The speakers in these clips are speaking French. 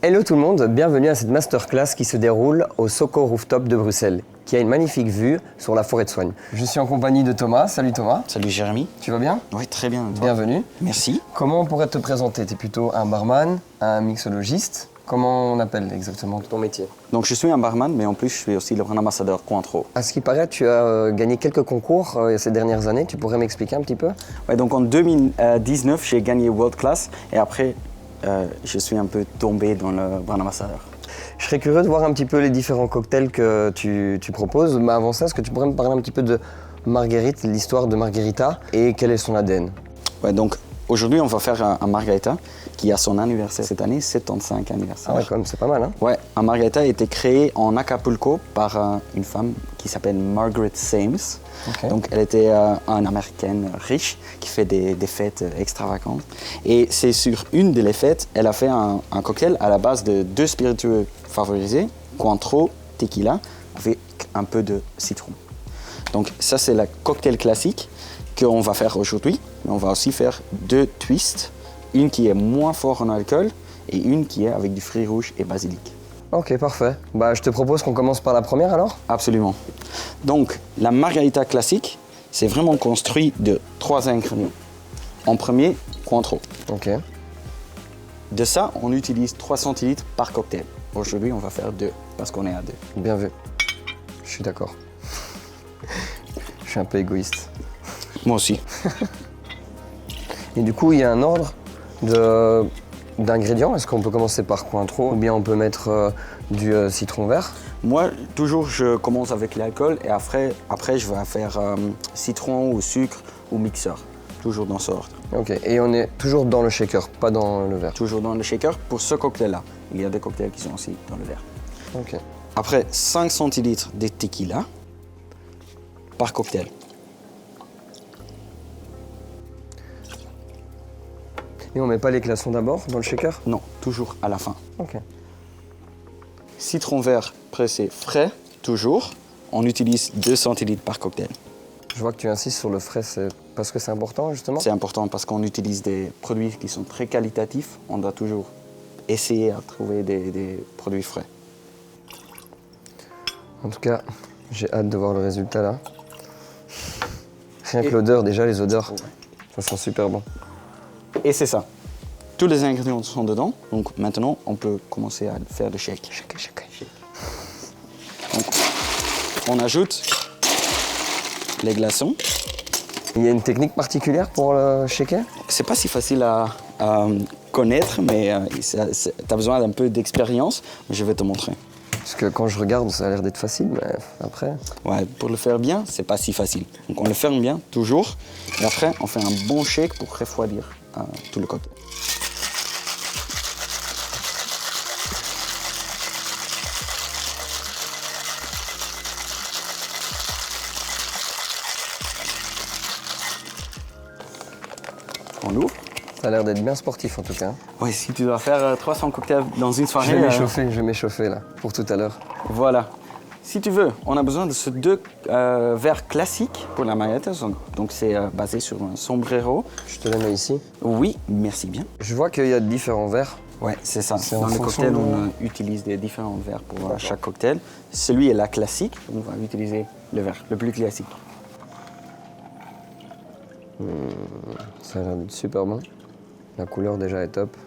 Hello tout le monde, bienvenue à cette masterclass qui se déroule au Soco Rooftop de Bruxelles, qui a une magnifique vue sur la forêt de Soignes. Je suis en compagnie de Thomas. Salut Thomas. Salut Jérémy. Tu vas bien? Oui, très bien. Toi? Bienvenue. Merci. Comment on pourrait te présenter? Tu es plutôt un barman, un mixologiste? Comment on appelle exactement ton métier? Donc je suis un barman, mais en plus je suis aussi le brand ambassadeur Cointreau. À ce qui paraît, tu as gagné quelques concours ces dernières années. Tu pourrais m'expliquer un petit peu? Ouais, donc en 2019, j'ai gagné World Class et après, je suis un peu tombé dans le brand ambassadeur. Je serais curieux de voir un petit peu les différents cocktails que tu proposes. Mais avant ça, est-ce que tu pourrais me parler un petit peu de Marguerite, l'histoire de Margherita et quel est son ADN? Ouais, donc aujourd'hui, on va faire un Margarita qui a son anniversaire cette année, 75 anniversaire. Ah ouais, quand même, c'est pas mal, hein? Ouais, un Margarita a été créé en Acapulco par une femme qui s'appelle Margaret Sames. Okay. Donc elle était une américaine riche qui fait des fêtes extravagantes. Et c'est sur une des fêtes, elle a fait un cocktail à la base de deux spiritueux favorisés, Cointreau, tequila, avec un peu de citron. Donc ça c'est le cocktail classique qu'on va faire aujourd'hui. Mais on va aussi faire deux twists, une qui est moins fort en alcool et une qui est avec du fruit rouge et basilic. Ok, parfait. Bah, je te propose qu'on commence par la première alors? Absolument. Donc, la Margarita classique, c'est vraiment construit de 3 ingrédients. En premier, Cointreau. Ok. De ça, on utilise 3 centilitres par cocktail. Aujourd'hui, on va faire 2, parce qu'on est à 2. Bien vu. Je suis d'accord. Je suis un peu égoïste. Moi aussi. Et du coup, il y a un ordre d'ingrédients. Est-ce qu'on peut commencer par Cointreau ou bien on peut mettre du citron vert? Moi, toujours, je commence avec l'alcool et après je vais faire citron ou sucre ou mixeur. Toujours dans ce ordre. Ok, et on est toujours dans le shaker, pas dans le verre. Toujours dans le shaker pour ce cocktail-là. Il y a des cocktails qui sont aussi dans le verre. Ok. Après, 5 centilitres de tequila par cocktail. Et on met pas les glaçons d'abord dans le shaker? Non, toujours à la fin. Ok. Citron vert pressé frais, toujours. On utilise 2 centilitres par cocktail. Je vois que tu insistes sur le frais, c'est parce que c'est important justement? C'est important parce qu'on utilise des produits qui sont très qualitatifs. On doit toujours essayer à trouver des produits frais. En tout cas, j'ai hâte de voir le résultat là. Rien que l'odeur, déjà les odeurs, ça sent super bon. Et c'est ça. Tous les ingrédients sont dedans. Donc maintenant, on peut commencer à faire le shake. Donc, on ajoute les glaçons. Il y a une technique particulière pour le shaker? C'est pas si facile à connaître, mais tu as besoin d'un peu d'expérience. Je vais te montrer. Parce que quand je regarde, ça a l'air d'être facile, mais après... Ouais, pour le faire bien, c'est pas si facile. Donc on le ferme bien, toujours. Et après, on fait un bon shake pour refroidir tout le cocktail. On ouvre. Ça a l'air d'être bien sportif en tout cas. Ouais, si tu dois faire 300 cocktails dans une soirée... Je vais m'échauffer là, pour tout à l'heure. Voilà. Si tu veux, on a besoin de ces 2 verres classiques pour la Margarita. Donc c'est basé sur un sombrero. Je te les mets ici. Oui, merci bien. Je vois qu'il y a différents verres. Ouais, c'est ça. C'est Dans en le fonction cocktail, de- on utilise des différents verres pour chaque cocktail. Celui est la classique, donc on va utiliser le verre le plus classique. Ça a l'air d'être super bon. La couleur déjà est top.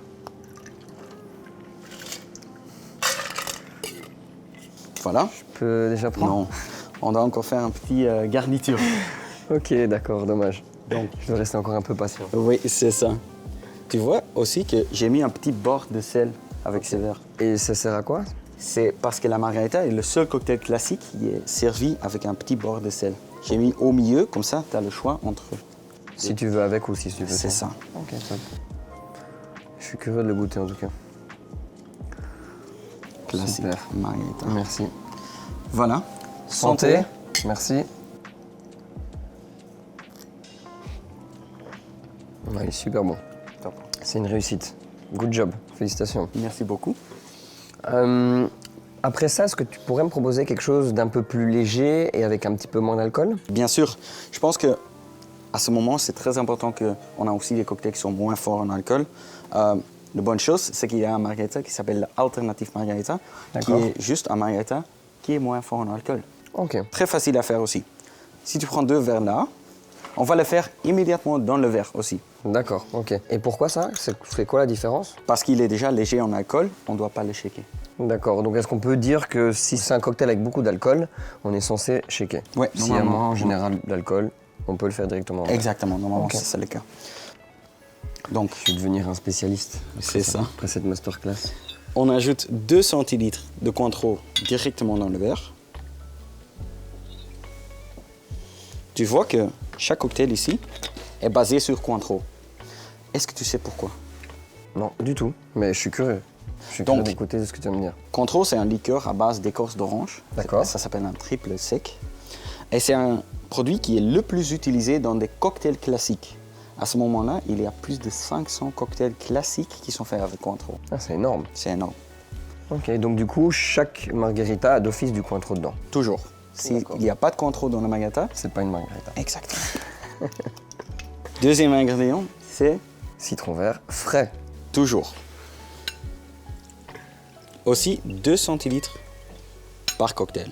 Voilà. Je peux déjà prendre? Non, on doit encore faire un petit garniture. Ok, d'accord, dommage. Donc, je dois rester encore un peu patient. Oui, c'est ça. Tu vois aussi que j'ai mis un petit bord de sel avec ces verres. Et ça sert à quoi? C'est parce que la Margarita est le seul cocktail classique qui est servi avec un petit bord de sel. J'ai mis au milieu, comme ça, tu as le choix entre... Si tu veux avec ou si tu veux C'est sans. ça. Ok, top. Je suis curieux de le goûter en tout cas. Classique Super. Margarita. Merci. Voilà. Santé. Merci. Ouais, il est super bon. Top. C'est une réussite. Good job. Félicitations. Merci beaucoup. Après ça, est-ce que tu pourrais me proposer quelque chose d'un peu plus léger et avec un petit peu moins d'alcool? Bien sûr, je pense que à ce moment, c'est très important qu'on a aussi des cocktails qui sont moins forts en alcool. la bonne chose, c'est qu'il y a un margarita qui s'appelle l'Alternative Margarita, qui D'accord. est juste un margarita qui est moins fort en alcool. Ok. Très facile à faire aussi. Si tu prends 2 verres là, on va le faire immédiatement dans le verre aussi. D'accord, ok. Et pourquoi ça? C'est quoi la différence? Parce qu'il est déjà léger en alcool, on ne doit pas le shaker. D'accord, donc est-ce qu'on peut dire que si c'est un cocktail avec beaucoup d'alcool, on est censé shaker? Ouais, S'il y a normalement. moins en général d'alcool, on peut le faire directement en verre. Exactement, normalement Ok. c'est ça le cas. Donc, Je vais devenir un spécialiste. C'est ça. Après cette masterclass. on ajoute 2 centilitres de Cointreau directement dans le verre. Tu vois que chaque cocktail ici est basé sur Cointreau. Est-ce que tu sais pourquoi? Non, du tout, mais je suis curieux. Je suis Donc- curieux d'écouter ce que tu vas me dire. Cointreau, c'est un liqueur à base d'écorce d'orange. D'accord. Ça s'appelle un triple sec. Et c'est un produit qui est le plus utilisé dans des cocktails classiques. À ce moment-là, il y a plus de 500 cocktails classiques qui sont faits avec Cointreau. Ah, c'est énorme. C'est énorme. Ok, donc du coup, chaque margarita a d'office du Cointreau dedans. Toujours. S'il D'accord. n'y a pas de Cointreau dans la margarita, C'est pas une margarita. exactement. Deuxième ingrédient, c'est Citron vert frais. toujours. Aussi 2 centilitres par cocktail.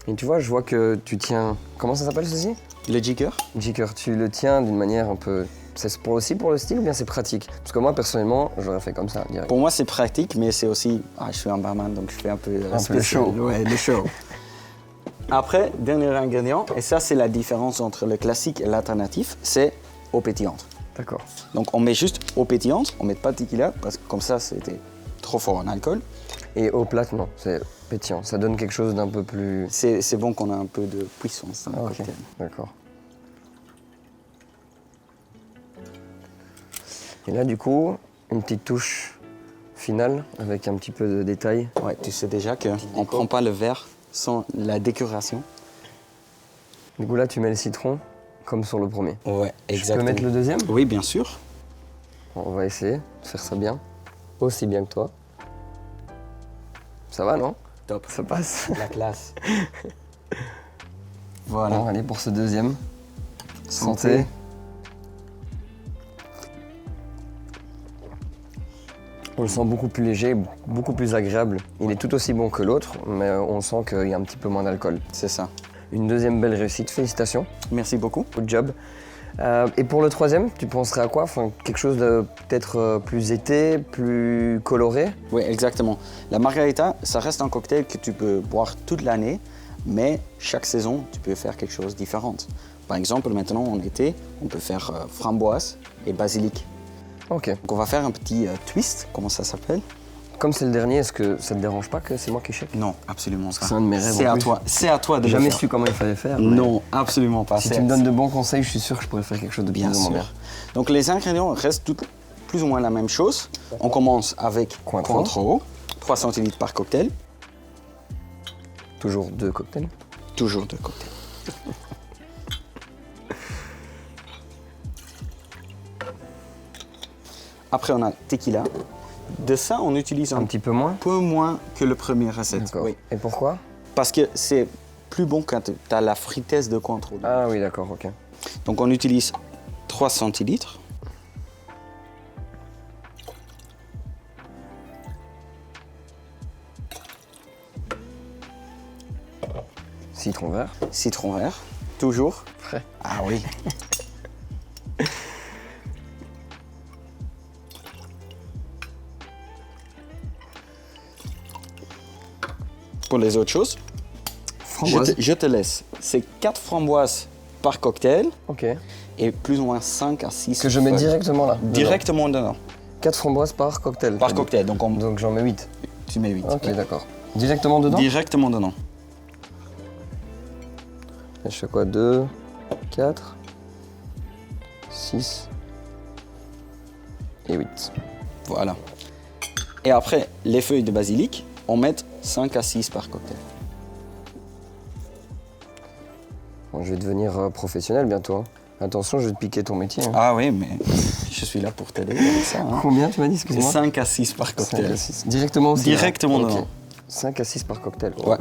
Et tu vois, je vois que tu tiens... Comment ça s'appelle ceci? Le jigger, Jicker, tu le tiens d'une manière un peu... C'est aussi pour le style ou bien c'est pratique? Parce que moi, personnellement, j'aurais fait comme ça, direct. pour moi c'est pratique, mais c'est aussi... je suis un barman, donc je fais un peu... Un peu le show. Ouais, le show. Après, dernier ingrédient, et ça c'est la différence entre le classique et l'alternatif, c'est eau pétillante. D'accord. Donc on met juste eau pétillante, on met pas de tequila, parce que comme ça c'était trop fort en alcool. Et eau plate, non, c'est pétillant. Ça donne quelque chose d'un peu plus... C'est bon qu'on a un peu de puissance dans le Ah, ok, cocktail. d'accord. Et là, du coup, une petite touche finale avec un petit peu de détail. Ouais, tu sais déjà qu'on ne prend pas le verre sans la décoration. Du coup, là, tu mets le citron, comme sur le premier. Ouais, Je peux mettre le deuxième? Oui, bien sûr. On va essayer de faire ça bien. Aussi bien que toi. Ça va, non? Top. Ça passe. La classe. Bon, Voilà. allez, pour ce deuxième. Santé. Santé. On le sent beaucoup plus léger, beaucoup plus agréable. Il est tout aussi bon que l'autre, mais on sent qu'il y a un petit peu moins d'alcool. C'est ça. Une deuxième belle réussite, félicitations, Merci beaucoup. good job. Et pour le troisième, tu penserais à quoi? Enfin, quelque chose de peut-être plus été, plus coloré? Oui, exactement. La margarita, ça reste un cocktail que tu peux boire toute l'année, mais chaque saison, tu peux faire quelque chose de différent. Par exemple, maintenant en été, on peut faire framboise et basilic. Ok. Donc on va faire un petit twist, comment ça s'appelle? Comme c'est le dernier, est-ce que ça te dérange pas que c'est moi qui shake? Non, absolument pas. C'est un de mes rêves C'est en à plus. toi. C'est à toi de J'ai le jamais faire. su comment il fallait faire. mais Non, absolument pas. Si C'est- tu me donnes de bons conseils, je suis sûr que je pourrais faire quelque chose de Bien plus ou moins sûr. Donc les ingrédients restent plus ou moins la même chose. On commence avec Cointreau. Cointreau, 3 centilitres par cocktail, Toujours 2 cocktails. toujours 2 cocktails. Après on a tequila. De ça on utilise Un un petit peu moins. peu moins que le premier recette. D'accord. Oui. Et pourquoi? Parce que c'est plus bon quand tu as la fritesse de Cointreau. Ah oui, d'accord, ok. Donc on utilise 3 centilitres. Citron vert. Citron vert, toujours. Frais. Ah oui. Pour les autres choses, Framboise. je te laisse. C'est 4 framboises par cocktail Ok. et plus ou moins 5 à 6 Que je mets feuilles. directement là. Directement dedans. 4 framboises par cocktail. Par cocktail, donc Donc j'en mets 8. tu mets 8. Ok, d'accord. Directement dedans? Directement dedans. Et je fais quoi? 2, 4, 6 et 8. Voilà. Et après, les feuilles de basilic, on met 5 à 6 par cocktail. Bon, je vais devenir professionnel bientôt. Hein. Attention, je vais te piquer ton métier. Hein. Ah oui, mais je suis là pour t'aider avec ça. Hein. Combien tu m'as dit, excuse-moi? 5 à 6 par 5 cocktail. à 6. Directement aussi? Directement là. Ok. dedans. 5 à 6 par cocktail. Ouais.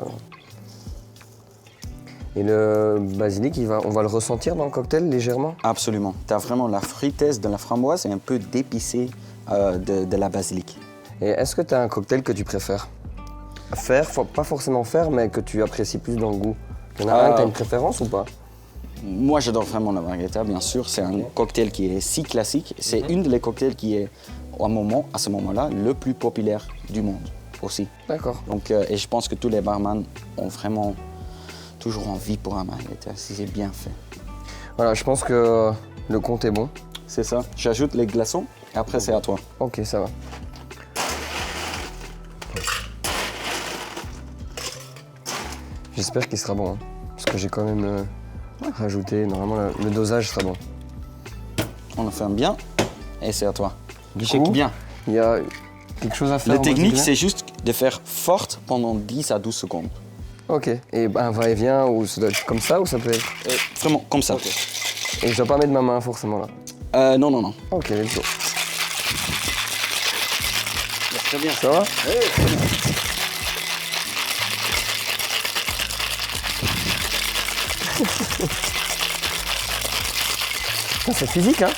Et le basilic, on va le ressentir dans le cocktail légèrement? Absolument. Tu as vraiment la fruitesse de la framboise et un peu d'épicé de la basilic. Et est-ce que tu as un cocktail que tu préfères faire, pas forcément faire, mais que tu apprécies plus dans le goût? Il y en a un, tu as une préférence ou pas? Moi, j'adore vraiment la margarita, bien sûr. C'est un cocktail qui est si classique. C'est une des cocktails qui est, à ce moment-là, le plus populaire du monde aussi. D'accord. Donc, et je pense que tous les barman ont vraiment toujours envie pour un margarita, si c'est bien fait. Voilà, je pense que le compte est bon. C'est ça. J'ajoute les glaçons et après, c'est à toi. Ok, ça va. J'espère qu'il sera bon, hein, parce que j'ai quand même rajouté. Normalement, le dosage sera bon. On le ferme bien et c'est à toi. Du Check coup, bien. Il y a quelque chose à faire. La technique, c'est c'est juste de faire forte pendant 10 à 12 secondes. Ok. Et un va-et-vient, ou ça doit être comme ça, ou ça peut être. Vraiment, comme ça. Et je dois pas mettre ma main forcément là. Non, non, non. Ok, let's go. Très bien. Ça va? C'est physique, hein?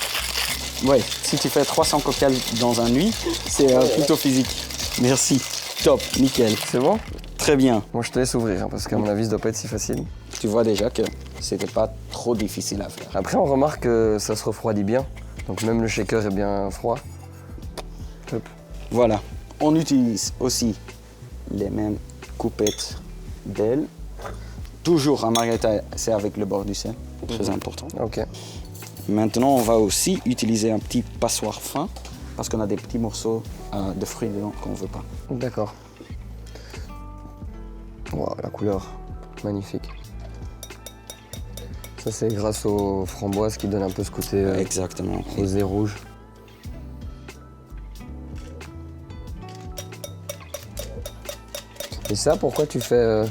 Ouais, si tu fais 300 cocktails dans un nuit, c'est plutôt physique. Merci. Top, nickel. C'est bon? Très bien. Moi, je te laisse ouvrir, hein, parce qu'à mon avis, ça doit pas être si facile. Tu vois déjà que c'était pas trop difficile à faire. Après, on remarque que ça se refroidit bien. Donc même le shaker est bien froid. Hop. Voilà. On utilise aussi les mêmes coupettes d'ailes. Toujours un margarita, c'est avec le bord du sel. Très important. Ok. Maintenant, on va aussi utiliser un petit passoire fin parce qu'on a des petits morceaux de fruits dedans qu'on ne veut pas. D'accord. Wow, la couleur, magnifique. Ça, c'est grâce aux framboises qui donnent un peu ce côté Exactement. rosé rouge. Et ça, pourquoi tu fais...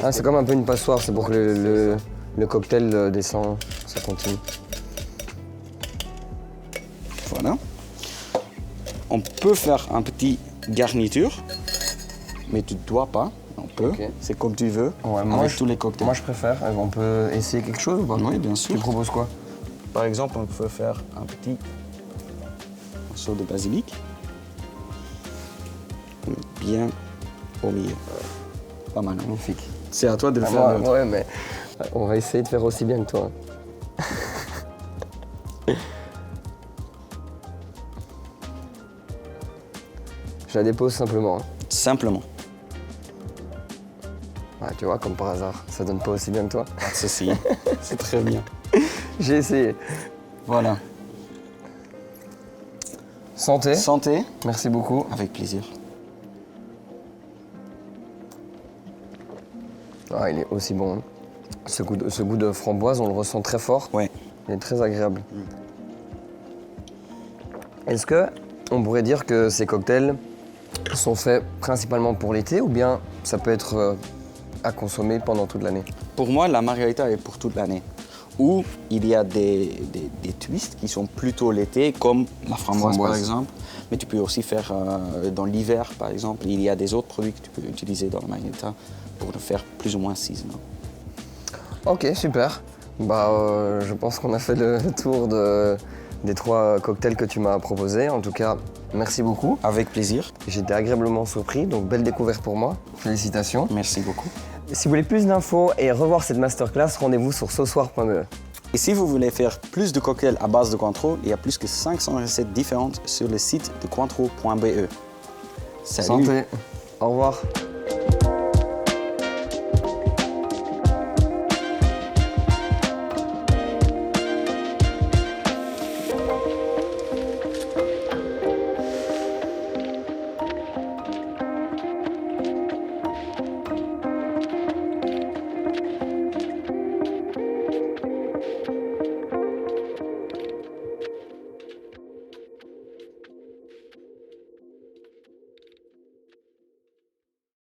Ah, c'est comme un peu une passoire, c'est pour que le cocktail descend, ça continue. Voilà. On peut faire un petit garniture, mais tu ne dois pas. On peut. Ok. C'est comme tu veux. Ouais, avec tous les cocktails. Moi, je préfère. On peut essayer quelque chose ou pas? Oui, bien sûr. Tu proposes quoi? Par exemple, on peut faire un petit morceau de basilic. Bien au milieu. Pas mal. Hein? Magnifique. C'est à toi de le Ah, faire. moi, ouais, mais on va essayer de faire aussi bien que toi. Je la dépose simplement. Hein. Simplement. Ouais, tu vois, comme par hasard, ça donne pas aussi bien que toi. Pas de souci. C'est très bien. J'ai essayé. Voilà. Santé. Santé. Merci beaucoup. Avec plaisir. Ah, il est aussi bon. Hein. Ce goût de framboise, on le ressent très fort. Ouais. Il est très agréable. Est-ce que on pourrait dire que ces cocktails sont faits principalement pour l'été ou bien ça peut être à consommer pendant toute l'année? Pour moi, la margarita est pour toute l'année. Ou il y a des twists qui sont plutôt l'été, comme la framboise par exemple. Mais tu peux aussi faire dans l'hiver, par exemple. Il y a des autres produits que tu peux utiliser dans la margarita pour le faire plus ou moins seasonal. Ok, super. Bah, je pense qu'on a fait le tour des 3 cocktails que tu m'as proposés. En tout cas, merci beaucoup. Avec plaisir. J'étais agréablement surpris, donc belle découverte pour moi. Félicitations. Merci beaucoup. Si vous voulez plus d'infos et revoir cette masterclass, rendez-vous sur saucesoir.be. Et si vous voulez faire plus de cocktails à base de Cointreau, il y a plus que 500 recettes différentes sur le site de cointreau.be. Salut. Santé. Au revoir.